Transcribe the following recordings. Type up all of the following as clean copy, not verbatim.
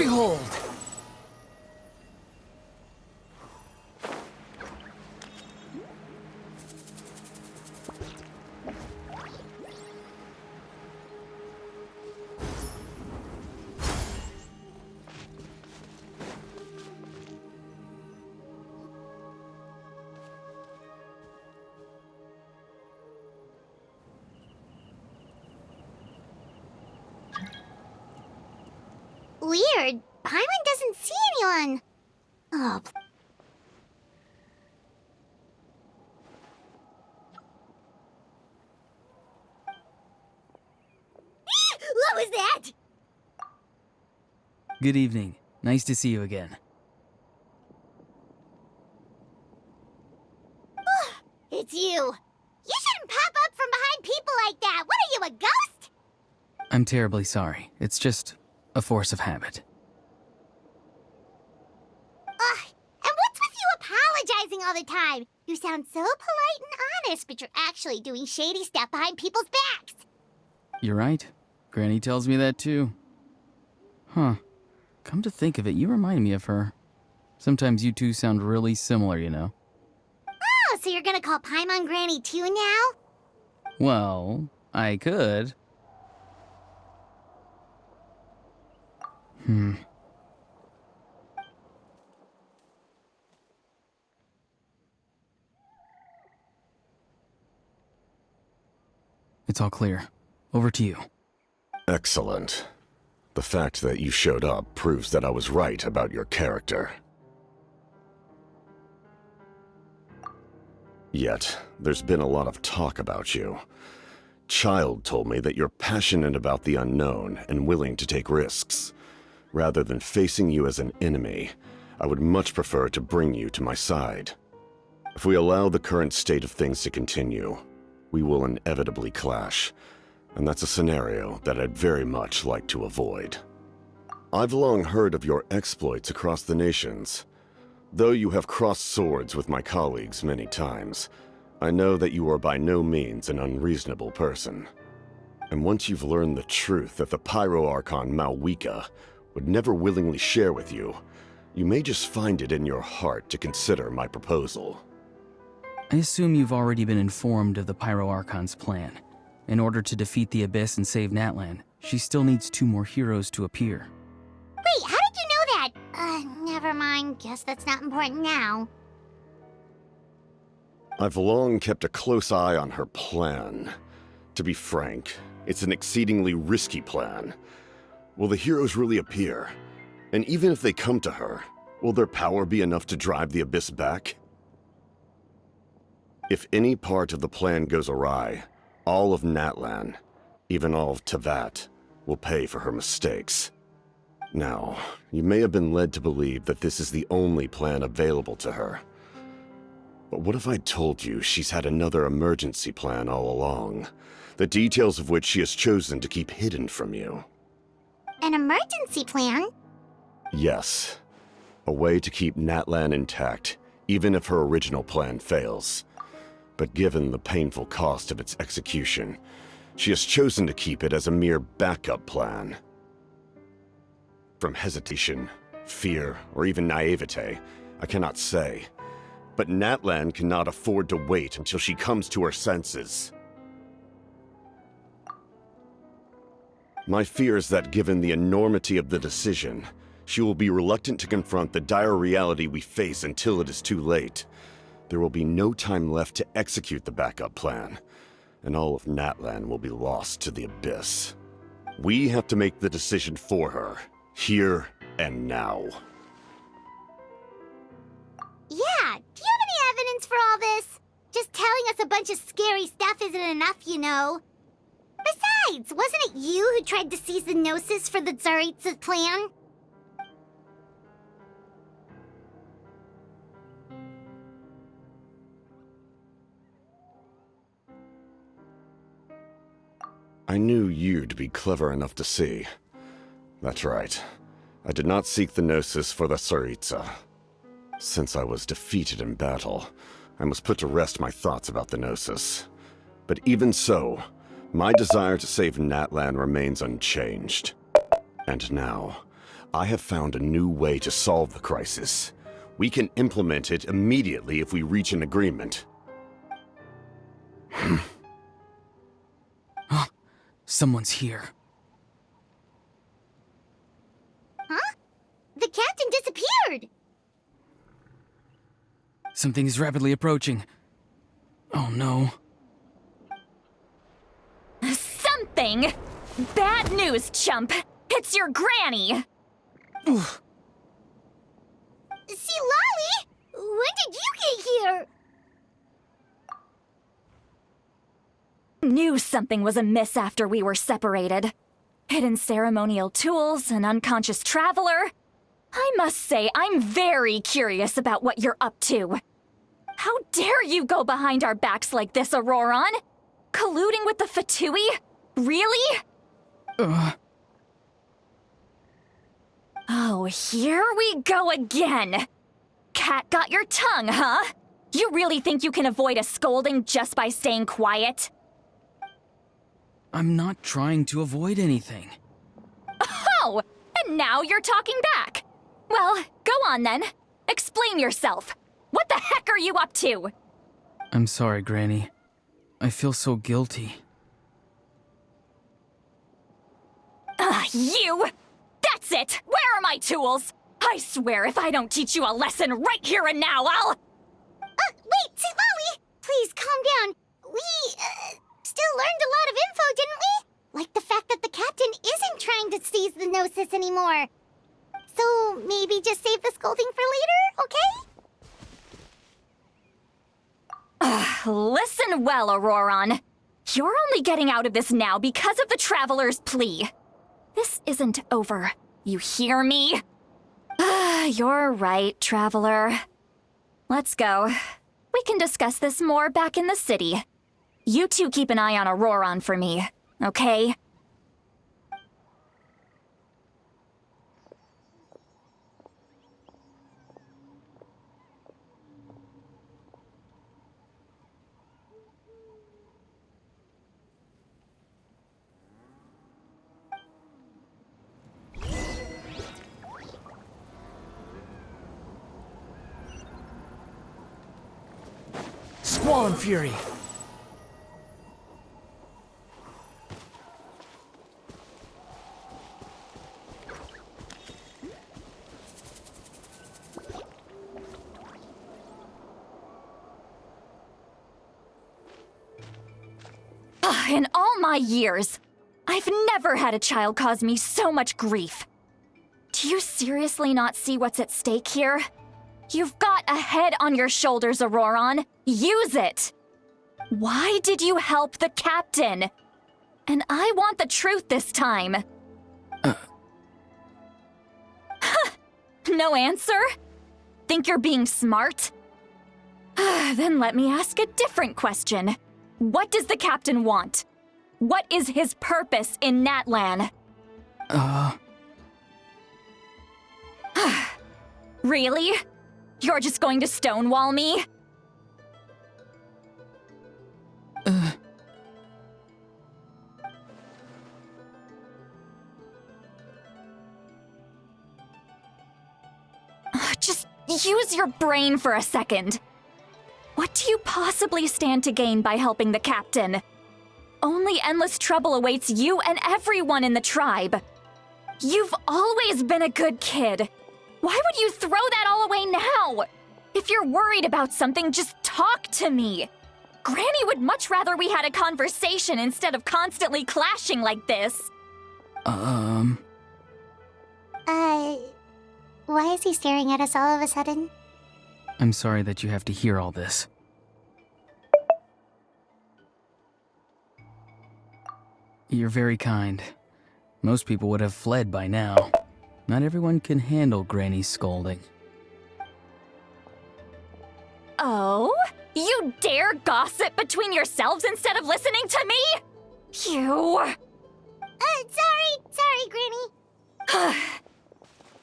Behold! Weird. Paimon doesn't see anyone. Oh. What was that? Good evening. Nice to see you again. It's you. You shouldn't pop up from behind people like that. What are you, a ghost? I'm terribly sorry. It's just a force of habit. Ugh. And what's with you apologizing all the time? You sound so polite and honest, but you're actually doing shady stuff behind people's backs. You're right. Granny tells me that too. Huh. Come to think of it, you remind me of her. Sometimes you two sound really similar, you know. Oh, so you're gonna call Paimon Granny too now? Well, I could. It's all clear. Over to you. Excellent. The fact that you showed up proves that I was right about your character. Yet, there's been a lot of talk about you. Child told me that you're passionate about the unknown and willing to take risks. Rather than facing you as an enemy, I would much prefer to bring you to my side. If we allow the current state of things to continue, we will inevitably clash, and that's a scenario that I'd very much like to avoid. I've long heard of your exploits across the nations. Though you have crossed swords with my colleagues many times, I know that you are by no means an unreasonable person. And once you've learned the truth that the Pyro Archon Malwika would never willingly share with you, you may just find it in your heart to consider my proposal. I assume you've already been informed of the Pyro Archon's plan. In order to defeat the Abyss and save Natlan, she still needs 2 more heroes to appear. Wait, how did you know that? Never mind. Guess that's not important now. I've long kept a close eye on her plan. To be frank, it's an exceedingly risky plan. Will the heroes really appear? And even if they come to her, will their power be enough to drive the Abyss back? If any part of the plan goes awry, all of Natlan, even all of Teyvat, will pay for her mistakes. Now, you may have been led to believe that this is the only plan available to her. But what if I told you she's had another emergency plan all along, the details of which she has chosen to keep hidden from you? An emergency plan? Yes. A way to keep Natlan intact, even if her original plan fails. But given the painful cost of its execution, she has chosen to keep it as a mere backup plan. From hesitation, fear, or even naivete, I cannot say. But Natlan cannot afford to wait until she comes to her senses. My fear is that given the enormity of the decision, she will be reluctant to confront the dire reality we face until it is too late. There will be no time left to execute the backup plan, and all of Natlan will be lost to the Abyss. We have to make the decision for her, here and now. Yeah, do you have any evidence for all this? Just telling us a bunch of scary stuff isn't enough, you know. Besides, wasn't it you who tried to seize the Gnosis for the Tsaritsa's plan? I knew you'd be clever enough to see. That's right. I did not seek the Gnosis for the Tsaritsa. Since I was defeated in battle, I must put to rest my thoughts about the Gnosis. But even so, my desire to save Natlan remains unchanged. And now, I have found a new way to solve the crisis. We can implement it immediately if we reach an agreement. Someone's here. Huh? The captain disappeared! Something is rapidly approaching. Oh no. Something? Bad news, chump! It's your granny! Oof. Citlali! When did you get here? Knew something was amiss after we were separated. Hidden ceremonial tools, an unconscious traveler. I must say, I'm very curious about what you're up to. How dare you go behind our backs like this, Ororon? Colluding with the Fatui? Really? Oh, here we go again. Cat got your tongue, huh? You really think you can avoid a scolding just by staying quiet? I'm not trying to avoid anything. Oh, and now you're talking back. Well, go on then. Explain yourself. What the heck are you up to? I'm sorry, Granny. I feel so guilty. You! That's it! Where are my tools? I swear if I don't teach you a lesson right here and now, I'll... Wait, Citlali! Please, calm down. We, still learned a lot of info, didn't we? Like the fact that the captain isn't trying to seize the Gnosis anymore. So, maybe just save the scolding for later, okay? Listen well, Ororon. You're only getting out of this now because of the Traveler's plea. This isn't over. You hear me? You're right, Traveler. Let's go. We can discuss this more back in the city. You two keep an eye on Ororon for me, okay? Squall and Fury. In all my years, I've never had a child cause me so much grief. Do you seriously not see what's at stake here? You've got a head on your shoulders, Ororon. Use it! Why did you help the captain? And I want the truth this time. No answer? Think you're being smart? Then let me ask a different question. What does the captain want? What is his purpose in Natlan? Really? You're just going to stonewall me? Just use your brain for a second. What do you possibly stand to gain by helping the captain? Only endless trouble awaits you and everyone in the tribe. You've always been a good kid. Why would you throw that all away now? If you're worried about something, just talk to me. Granny would much rather we had a conversation instead of constantly clashing like this. Why is he staring at us all of a sudden? I'm sorry that you have to hear all this. You're very kind. Most people would have fled by now. Not everyone can handle Granny's scolding. Oh? You dare gossip between yourselves instead of listening to me? You... Sorry, Granny.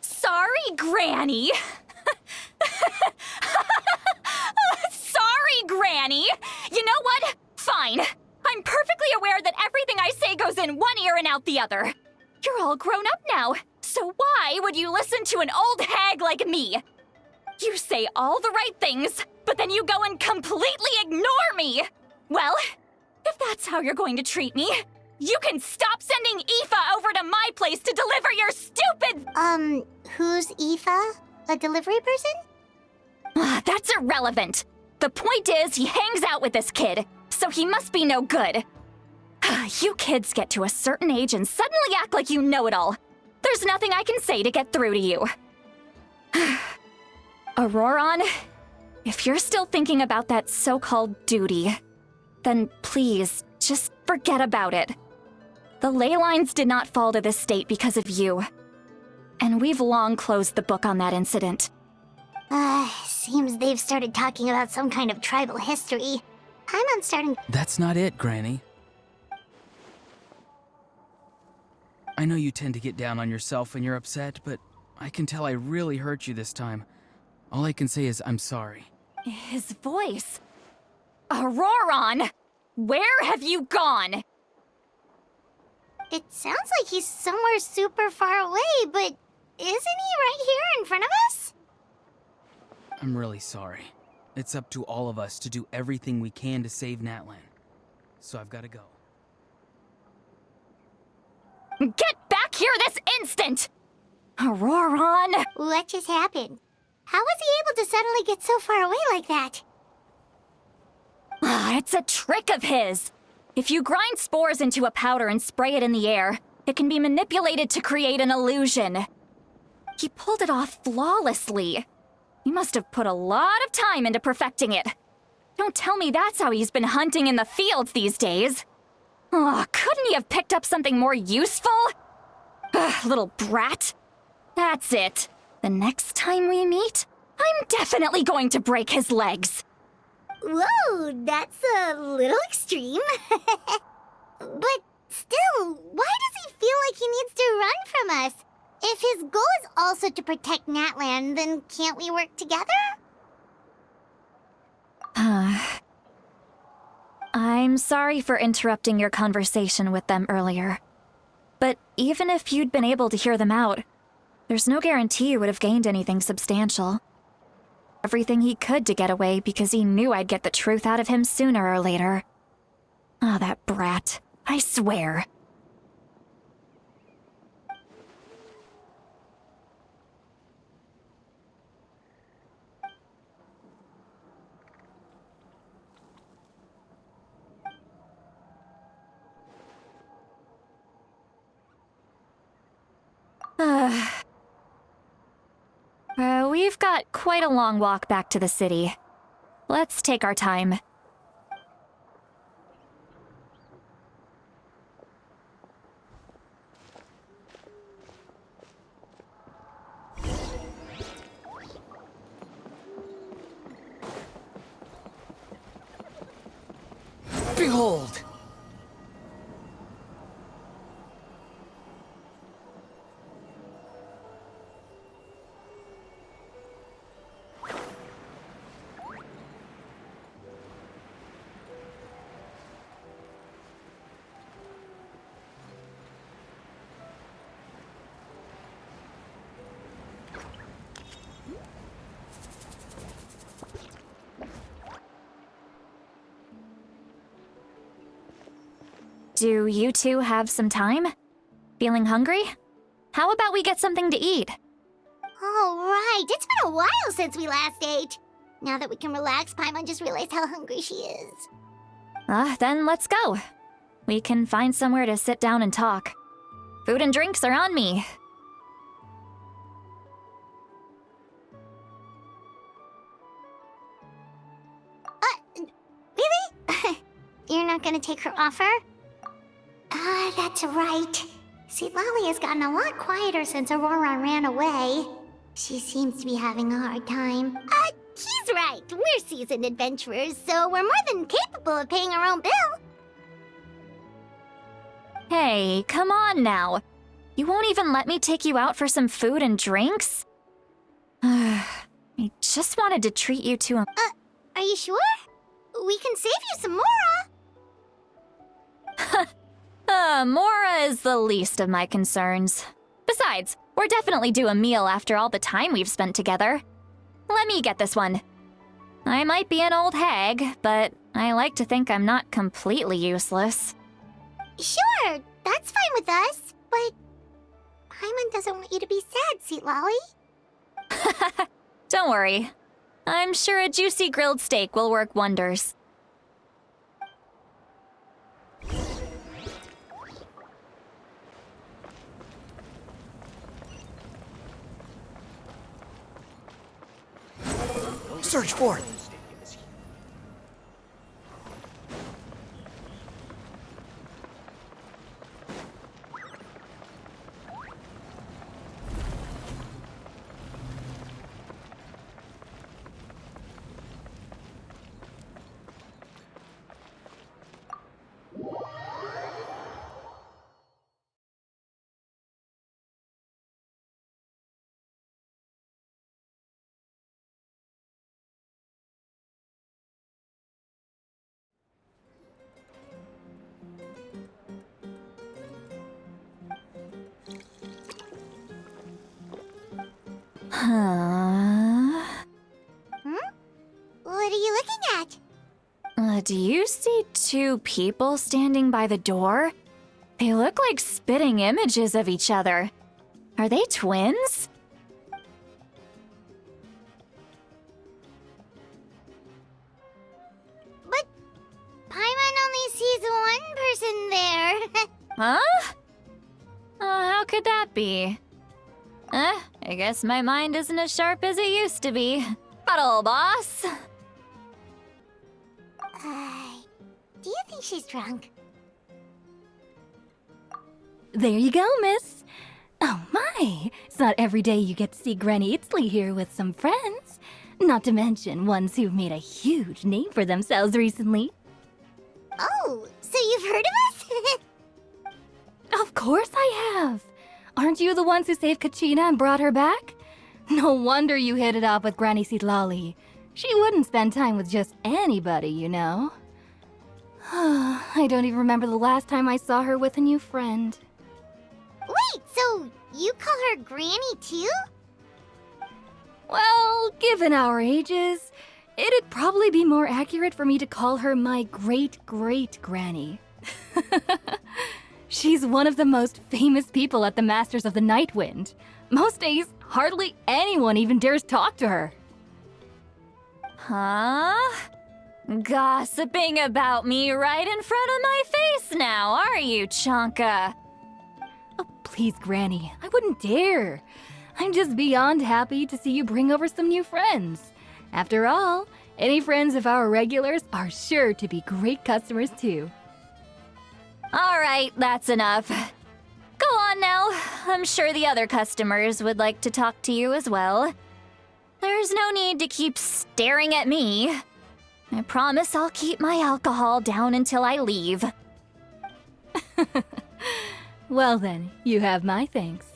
Sorry, Granny. Sorry, Granny. You know what? Fine. I'm perfectly aware that everything I say goes in one ear and out the other. You're all grown up now, So why would you listen to an old hag like me? You say all the right things, but then you go and completely ignore me! Well, if that's how you're going to treat me, you can stop sending Aoife over to my place to deliver your stupid— Who's Aoife? A delivery person? That's irrelevant. The point is, he hangs out with this kid, so he must be no good. You kids get to a certain age and suddenly act like you know it all. There's nothing I can say to get through to you. Ororon, if you're still thinking about that so-called duty, then please, just forget about it. The ley lines did not fall to this state because of you. And we've long closed the book on that incident. Seems they've started talking about some kind of tribal history. I'm starting— That's not it, Granny. I know you tend to get down on yourself when you're upset, but I can tell I really hurt you this time. All I can say is I'm sorry. His voice. Ororon! Where have you gone? It sounds like he's somewhere super far away, but isn't he right here in front of us? I'm really sorry. It's up to all of us to do everything we can to save Natlan. So I've got to go. Get back here this instant! Ororon! What just happened? How was he able to suddenly get so far away like that? It's a trick of his. If you grind spores into a powder and spray it in the air, it can be manipulated to create an illusion. He pulled it off flawlessly. He must have put a lot of time into perfecting it. Don't tell me that's how he's been hunting in the fields these days. Couldn't he have picked up something more useful? Little brat. That's it. The next time we meet, I'm definitely going to break his legs. Whoa, that's a little extreme. But still, why does he feel like he needs to run from us? If his goal is also to protect Natlan, then can't we work together? I'm sorry for interrupting your conversation with them earlier. But even if you'd been able to hear them out, there's no guarantee you would have gained anything substantial. Everything he could to get away because he knew I'd get the truth out of him sooner or later. That brat. I swear. We've got quite a long walk back to the city. Let's take our time. Behold! Do you two have some time? Feeling hungry? How about we get something to eat? All right, it's been a while since we last ate. Now that we can relax, Paimon just realized how hungry she is. Then let's go. We can find somewhere to sit down and talk. Food and drinks are on me. Really? You're not gonna take her offer? That's right. Citlali has gotten a lot quieter since Ororon ran away. She seems to be having a hard time. He's right. We're seasoned adventurers, so we're more than capable of paying our own bill. Hey, come on now. You won't even let me take you out for some food and drinks? I just wanted to treat you to a— Are you sure? We can save you some Mora. Mora is the least of my concerns. Besides, We're definitely due a meal after all the time we've spent together. Let me get this one. I might be an old hag, but I like to think I'm not completely useless. Sure, that's fine with us, but Paimon doesn't want you to be sad, Citlali. Don't worry. I'm sure a juicy grilled steak will work wonders. Search for it. Huh? What are you looking at? Do you see two people standing by the door? They look like spitting images of each other. Are they twins? But Paimon only sees one person there. Huh? How could that be? I guess my mind isn't as sharp as it used to be. Huddle, boss! Do you think she's drunk? There you go, miss. Oh my, it's not every day you get to see Granny Itzley here with some friends. Not to mention ones who've made a huge name for themselves recently. Oh, so you've heard of us? Of course I have. Aren't you the ones who saved Kachina and brought her back? No wonder you hit it off with Granny Citlali. She wouldn't spend time with just anybody, you know. I don't even remember the last time I saw her with a new friend. Wait, so you call her Granny too? Well, given our ages, it'd probably be more accurate for me to call her my great-great-granny. She's one of the most famous people at the Masters of the Nightwind. Most days, hardly anyone even dares talk to her. Huh? Gossiping about me right in front of my face now, are you, Chonka? Oh, please, Granny, I wouldn't dare. I'm just beyond happy to see you bring over some new friends. After all, any friends of our regulars are sure to be great customers too. All right, that's enough. Go on now. I'm sure the other customers would like to talk to you as well. There's no need to keep staring at me. I promise I'll keep my alcohol down until I leave. Well then, you have my thanks.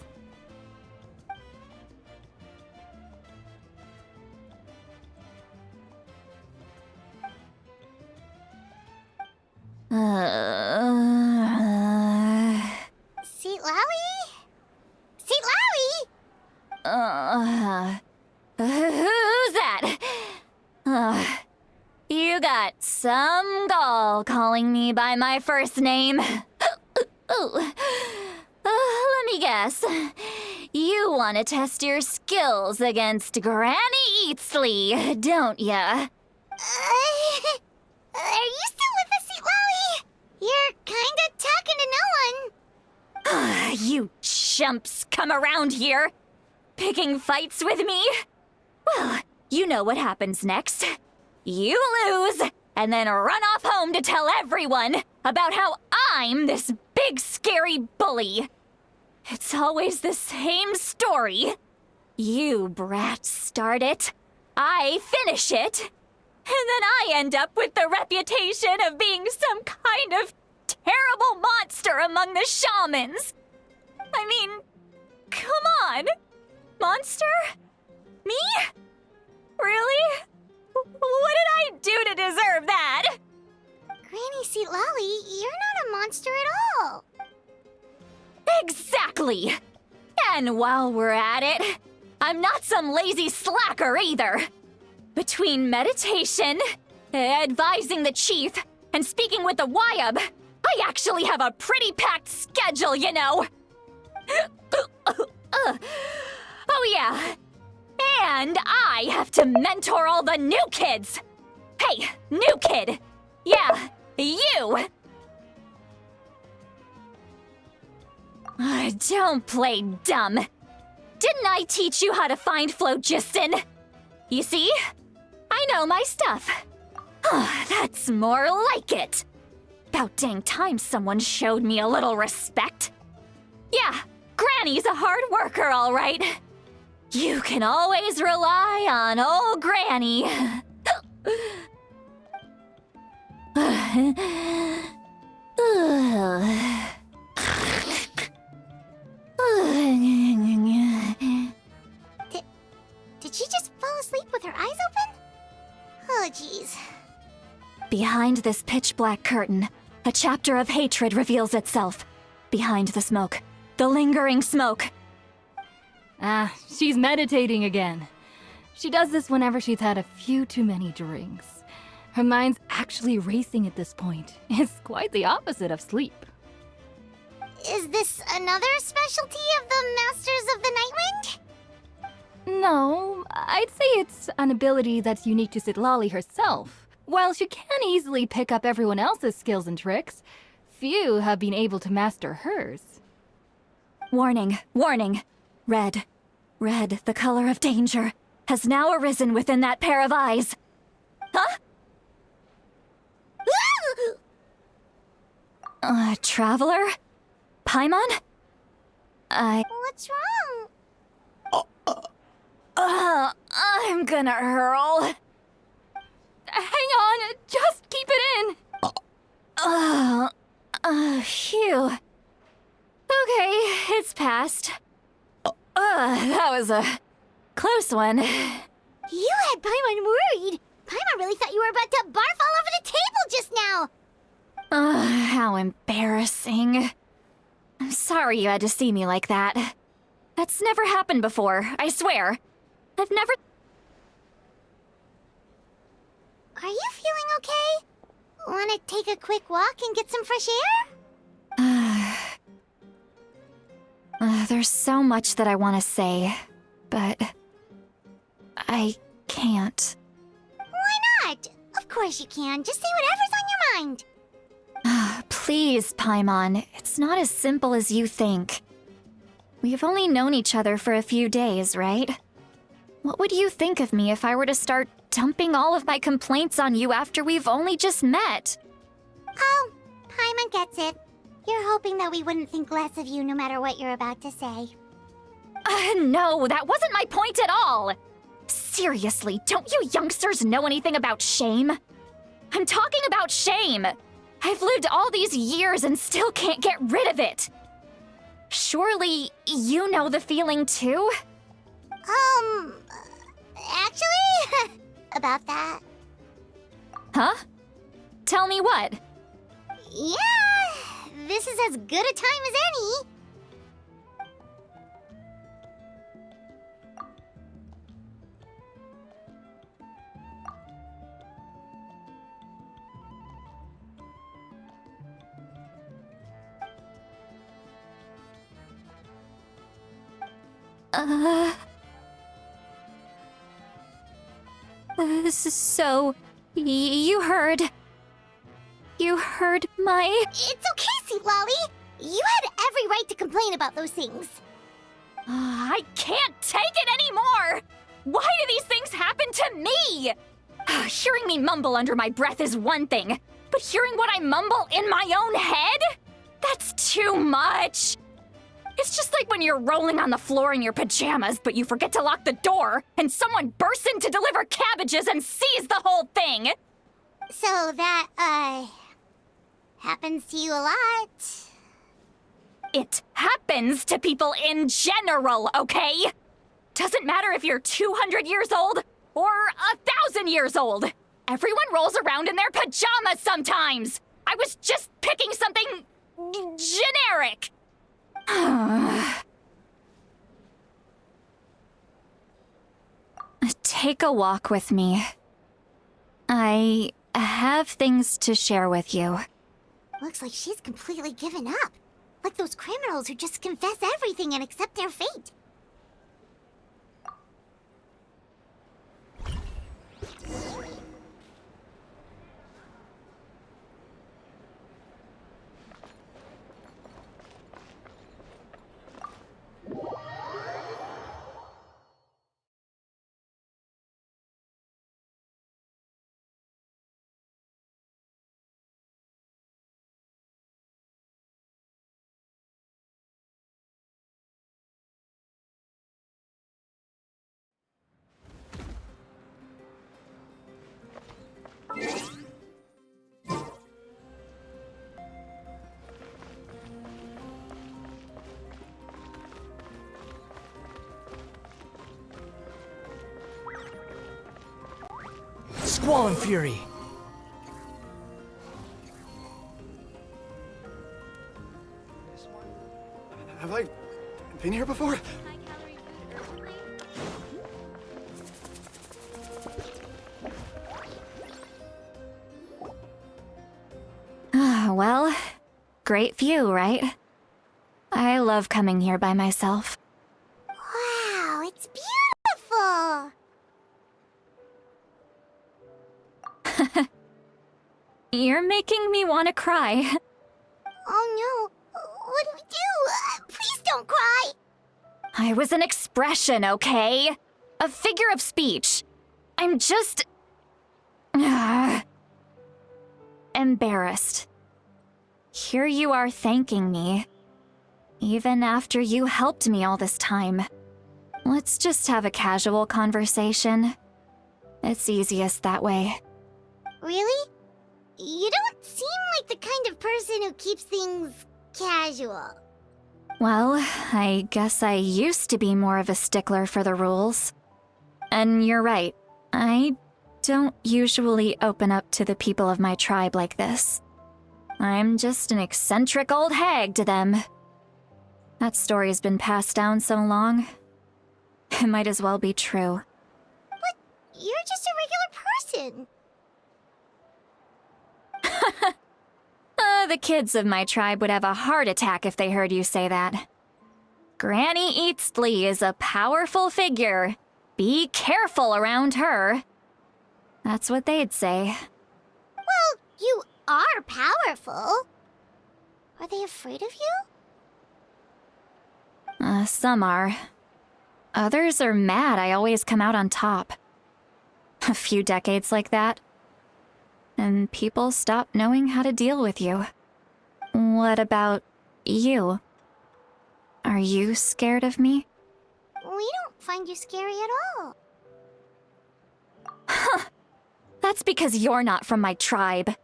Citlali? Citlali? Who's that? You got some gall calling me by my first name. Let me guess. You want to test your skills against Granny Itzley, don't ya? Are you still with us, Citlali? You're kinda talking to no one. You chumps come around here, picking fights with me? Well, you know what happens next. You lose, and then run off home to tell everyone about how I'm this big scary bully. It's always the same story. You brats start it, I finish it, and then I end up with the reputation of being some kind of terrible monster among the shamans. I mean, come on. Monster? Me? Really? What did I do to deserve that? Granny Citlali, you're not a monster at all. Exactly! And while we're at it, I'm not some lazy slacker either. Between meditation, advising the chief, and speaking with the Wyab, I actually have a pretty packed schedule, you know. Oh yeah. And I have to mentor all the new kids. Hey, new kid. Yeah, you. Don't play dumb. Didn't I teach you how to find phlogiston? You see? I know my stuff. That's more like it. About dang time someone showed me a little respect. Yeah, Granny's a hard worker, all right. You can always rely on old Granny. Did she just fall asleep with her eyes open? Oh, jeez. Behind this pitch-black curtain, a chapter of hatred reveals itself. Behind the smoke, the lingering smoke. Ah, she's meditating again. She does this whenever she's had a few too many drinks. Her mind's actually racing at this point. It's quite the opposite of sleep. Is this another specialty of the Masters of the Nightwind? No, I'd say it's an ability that's unique to Citlali herself. While she can easily pick up everyone else's skills and tricks, few have been able to master hers. Warning, warning. Red, the color of danger, has now arisen within that pair of eyes. Huh? Traveler? Paimon? What's wrong? I'm gonna hurl. Hang on, just keep it in. Phew. Okay, it's passed. That was a close one. You had Paimon worried. Paimon really thought you were about to barf all over the table just now. How embarrassing. I'm sorry you had to see me like that. That's never happened before, I swear. I've never... Are you feeling okay? Want to take a quick walk and get some fresh air? There's so much that I want to say, but... I can't. Why not? Of course you can. Just say whatever's on your mind. Please, Paimon, it's not as simple as you think. We've only known each other for a few days, right? What would you think of me if I were to start dumping all of my complaints on you after we've only just met? Oh, Paimon gets it. You're hoping that we wouldn't think less of you no matter what you're about to say. No, that wasn't my point at all! Seriously, don't you youngsters know anything about shame? I'm talking about shame! I've lived all these years and still can't get rid of it! Surely, you know the feeling too? Actually, about that. Huh? Tell me what? Yeah, this is as good a time as any. So, you heard my... It's okay, Citlali. You had every right to complain about those things. I can't take it anymore! Why do these things happen to me? Hearing me mumble under my breath is one thing, but hearing what I mumble in my own head? That's too much! It's just like when you're rolling on the floor in your pajamas, but you forget to lock the door, and someone bursts in to deliver cabbages and sees the whole thing! So that, happens to you a lot. It happens to people in general, okay? Doesn't matter if you're 200 years old or 1,000 years old. Everyone rolls around in their pajamas sometimes. I was just picking something generic. take a walk with me? I have things to share with you. Looks like she's completely given up. Like those criminals who just confess everything and accept their fate. Squall and Fury. Have I been here before? Well, great view, right? I love coming here by myself. Wow, it's beautiful! You're making me want to cry. Oh no, what do we do? Please don't cry! I was an expression, okay? A figure of speech. I'm just... embarrassed. Here you are thanking me. Even after you helped me all this time. Let's just have a casual conversation. It's easiest that way. Really? You don't seem like the kind of person who keeps things casual. Well, I guess I used to be more of a stickler for the rules. And you're right, I don't usually open up to the people of my tribe like this. I'm just an eccentric old hag to them. That story's been passed down so long, it might as well be true. But you're just a regular person. The kids of my tribe would have a heart attack if they heard you say that. Granny Eastley is a powerful figure. Be careful around her. That's what they'd say. Well, you are powerful. Are they afraid of you? Some are. Others are mad I always come out on top. A few decades like that, and people stop knowing how to deal with you. What about you? Are you scared of me? We don't find you scary at all. That's because you're not from my tribe.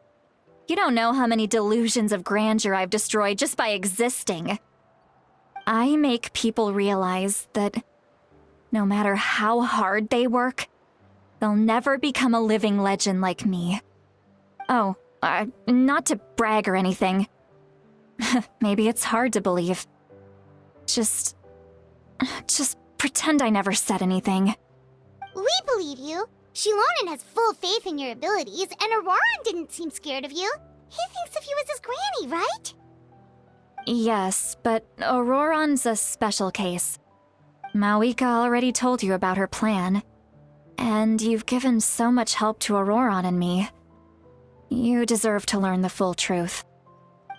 You don't know how many delusions of grandeur I've destroyed just by existing. I make people realize that no matter how hard they work, they'll never become a living legend like me. Oh, not to brag or anything. Maybe it's hard to believe. Just pretend I never said anything. We believe you. Shilonen has full faith in your abilities, and Ororon didn't seem scared of you. He thinks of you as his granny, right? Yes, but Ororon's a special case. Mawika already told you about her plan. And you've given so much help to Ororon and me. You deserve to learn the full truth.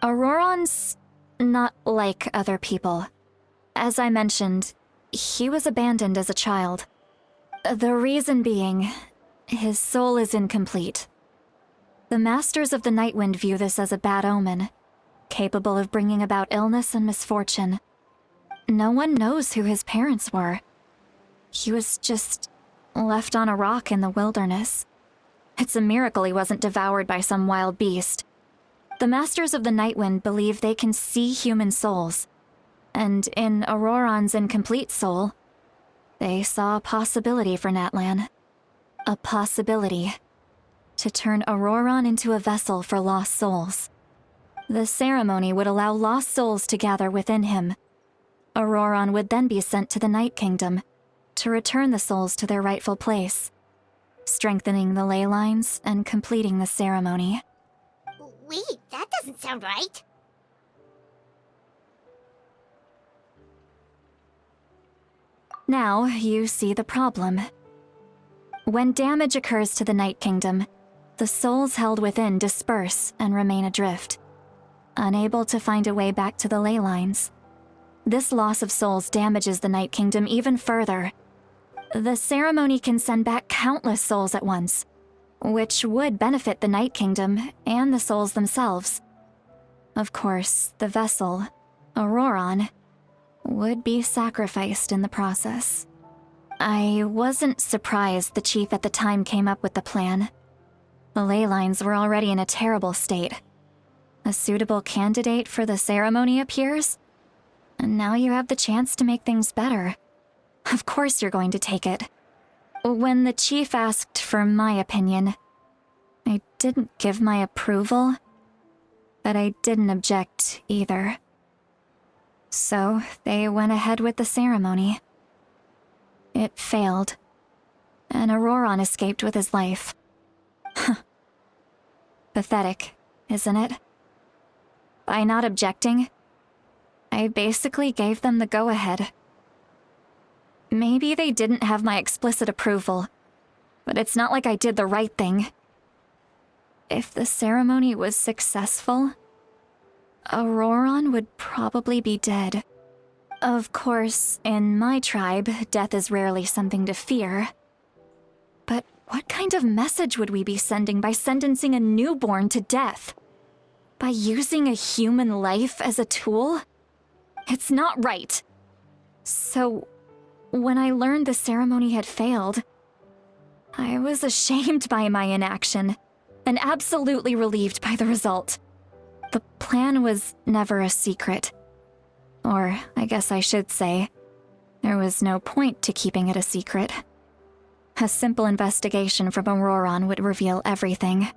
Ororon's not like other people. As I mentioned, he was abandoned as a child. The reason being, his soul is incomplete. The Masters of the Nightwind view this as a bad omen, capable of bringing about illness and misfortune. No one knows who his parents were. He was just left on a rock in the wilderness. It's a miracle he wasn't devoured by some wild beast. The Masters of the Nightwind believe they can see human souls, and in Ororon's incomplete soul, they saw a possibility for Natlan. A possibility to turn Ororon into a vessel for lost souls. The ceremony would allow lost souls to gather within him. Ororon would then be sent to the Night Kingdom to return the souls to their rightful place. strengthening the ley lines and completing the ceremony. Wait, that doesn't sound right. Now you see the problem. When damage occurs to the Night Kingdom, the souls held within disperse and remain adrift, unable to find a way back to the ley lines. This loss of souls damages the Night Kingdom even further. The ceremony can send back countless souls at once, which would benefit the Night Kingdom and the souls themselves. Of course, the vessel, Ororon, would be sacrificed in the process. I wasn't surprised the chief at the time came up with the plan. The ley lines were already in a terrible state. A suitable candidate for the ceremony appears, and now you have the chance to make things better. Of course you're going to take it. When the chief asked for my opinion, I didn't give my approval, but I didn't object either. So they went ahead with the ceremony. It failed, and Ororon escaped with his life. Pathetic, isn't it? By not objecting, I basically gave them the go-ahead. Maybe they didn't have my explicit approval, but it's not like I did the right thing. If the ceremony was successful, Ororon would probably be dead. Of course, in my tribe, death is rarely something to fear. But what kind of message would we be sending by sentencing a newborn to death? By using a human life as a tool? It's not right. So, when I learned the ceremony had failed, I was ashamed by my inaction, and absolutely relieved by the result. The plan was never a secret. Or, I guess I should say, there was no point to keeping it a secret. A simple investigation from Ororon would reveal everything.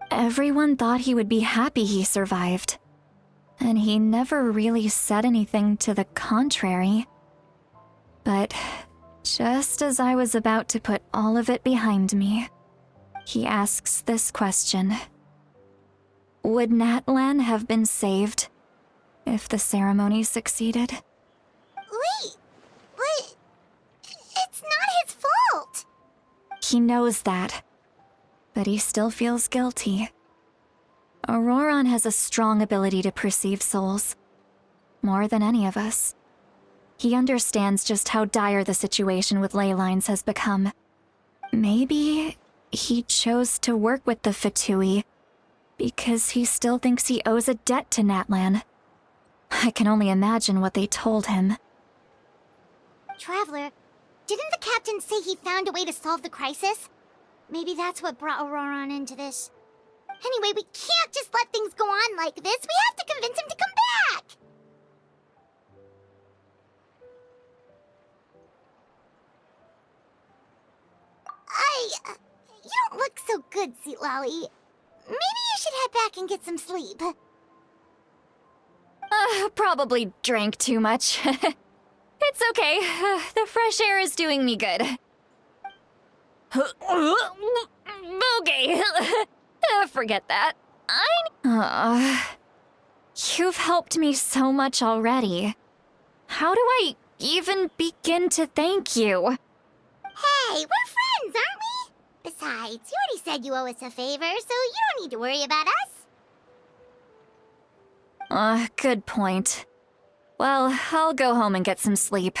Everyone thought he would be happy he survived, and he never really said anything to the contrary. But just as I was about to put all of it behind me, he asks this question. Would Natlan have been saved if the ceremony succeeded? Wait, but it's not his fault. He knows that, but he still feels guilty. Ororon has a strong ability to perceive souls, more than any of us. He understands just how dire the situation with ley lines has become. Maybe he chose to work with the Fatui because he still thinks he owes a debt to Natlan. I can only imagine what they told him. Traveler, didn't the captain say he found a way to solve the crisis? Maybe that's what brought Ororon into this. Anyway, we can't just let things go on like this. We have to convince him to come back! You don't look so good, Citlali. Maybe you should head back and get some sleep. Probably drank too much. It's okay. The fresh air is doing me good. Okay. Forget that. You've helped me so much already. How do I even begin to thank you? Hey, we're friends, aren't we? Besides, you already said you owe us a favor, so you don't need to worry about us. Good point. Well, I'll go home and get some sleep.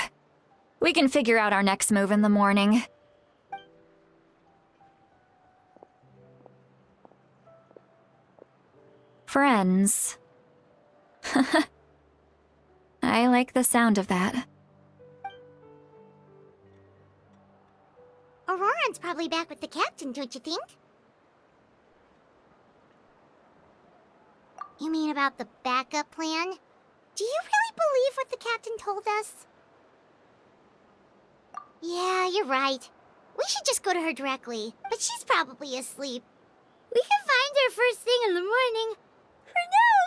We can figure out our next move in the morning. Friends. I like the sound of that. Ororon's probably back with the captain, don't you think? You mean about the backup plan? Do you really believe what the captain told us? Yeah, you're right. We should just go to her directly, but she's probably asleep. We can find her first thing in the morning. For now,